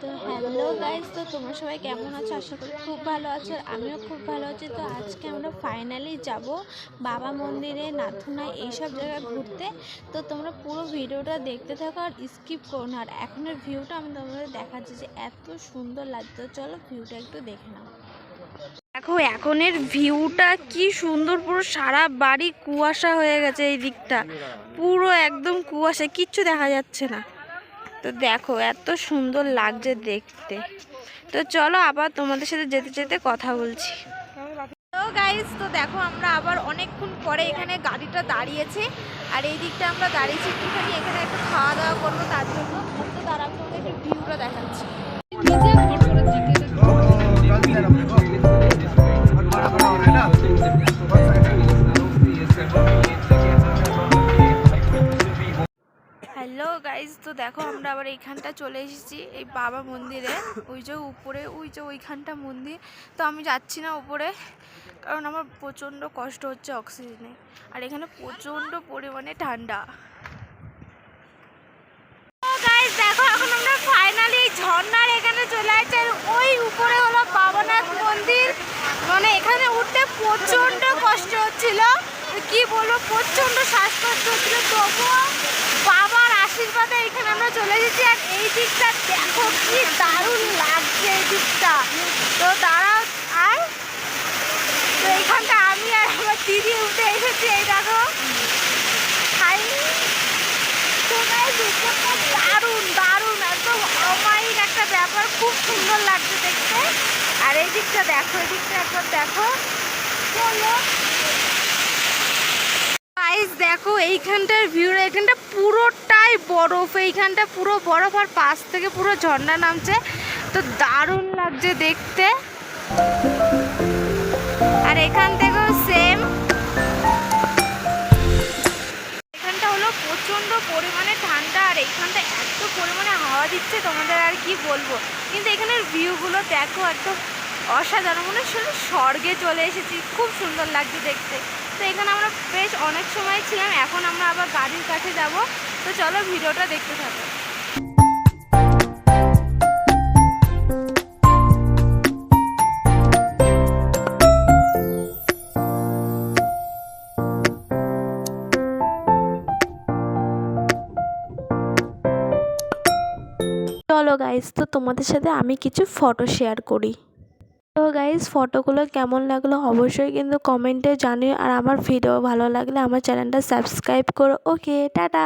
তো hello guys, তো তোমরা সবাই কেমন আছো? আশা করি খুব ভালো আছো। আর আমিও খুব ভালো আছি। তো আজকে আমরা ফাইনালি যাব বাবা মন্দিরে, নাথুনা, এইসব জায়গায় ঘুরতে। তো তোমরা পুরো ভিডিওটা দেখতে থাকো আর স্কিপ করো না। আর এখনের ভিউটা আমি তোমাদের দেখাচ্ছি যে এত সুন্দর লাগছে। তো চলো ভিউটা একটু দেখে নাও। দেখো এখনের ভিউটা কি সুন্দর, পুরো সারা বাড়ি কুয়াশা হয়ে গেছে। এই দিকটা পুরো একদম কুয়াশা, কিচ্ছু দেখা যাচ্ছে না। তো দেখো এত সুন্দর লাগছে দেখতে। তো চলো আবার তোমাদের সাথে যেতে যেতে কথা বলছি। তো গাইস, তো দেখো আমরা আবার অনেকক্ষণ পরে এখানে গাড়িটা দাঁড়িয়েছে। আর এই দিকটা আমরা দাঁড়িয়েছি একটুখানি, এখানে একটু খাওয়া দাওয়া করবো তার জন্য। তো তার আমি তোমাদের একটু ভিউটা দেখাচ্ছি। হ্যালো গাইজ, তো দেখো আমরা আবার এইখানটা চলে এসেছি এই বাবা মন্দিরে। ওই যে উপরে, ওই যে ওইখানটা মন্দির। তো আমি যাচ্ছি না উপরে, কারণ আমার প্রচণ্ড কষ্ট হচ্ছে অক্সিজেনে। আর এখানে প্রচণ্ড পরিমাণে ঠান্ডা। গাইজ দেখো এখন আমরা ফাইনালি ঝর্ণার এখানে চলে আসছি। আর ওই উপরে হলো বাবানাথ মন্দির। মানে এখানে উঠতে প্রচণ্ড কষ্ট হচ্ছিল, কি বলবো, প্রচণ্ড শ্বাসকষ্ট হচ্ছিল। তবুও বাবার আশীর্বাদে এখানে আমরা চলে এসেছি। আর এই দিকটা দেখো কি দারুণ লাগছে এই দিকটা। তো দাঁড়াও, আর তো এইখানটা আমি আর আমার দিদি উঠে এসেছি। এই দেখো দারুণ দারুণ একদম অমায়িক একটা ব্যাপার, খুব সুন্দর লাগছে দেখতে। আর এই দিকটা দেখো, এই দিকটা একবার দেখো। চলো গাইস দেখো এইখানটার ভিউটা, এখানটা পুরোটাই বরফ, এইখানটা পুরো বরফ আর পাশ থেকে পুরো ঝর্ণা নামছে। তো দারুণ লাগছে দেখতে। আর এখান থেকেও সেম, এখানটা হলো প্রচণ্ড পরিমাণে ঠান্ডা। আর এইখানটা এত পরিমাণে হাওয়া দিচ্ছে তোমাদের আর কি বলবো। কিন্তু এখানের ভিউগুলো দেখো একদম অসাধারণ, মনে হচ্ছিল স্বর্গে চলে এসেছি। খুব সুন্দর লাগছে দেখতে। তো এখানে আমরা বেশ অনেক সময় ছিলাম, এখন আমরা আবার গাড়ির কাছে যাব। তো চলো ভিডিওটা দেখতে থাকো। চলো গাইস, তো তোমাদের সাথে আমি কিছু ফটো শেয়ার করি। তো গাইস ফটোগুলো কেমন লাগলো অবশ্যই কিন্তু কমেন্টে জানিও। আর আমার ভিডিও ভালো লাগলে আমার চ্যানেলটা সাবস্ক্রাইব করো। ওকে, টাটা।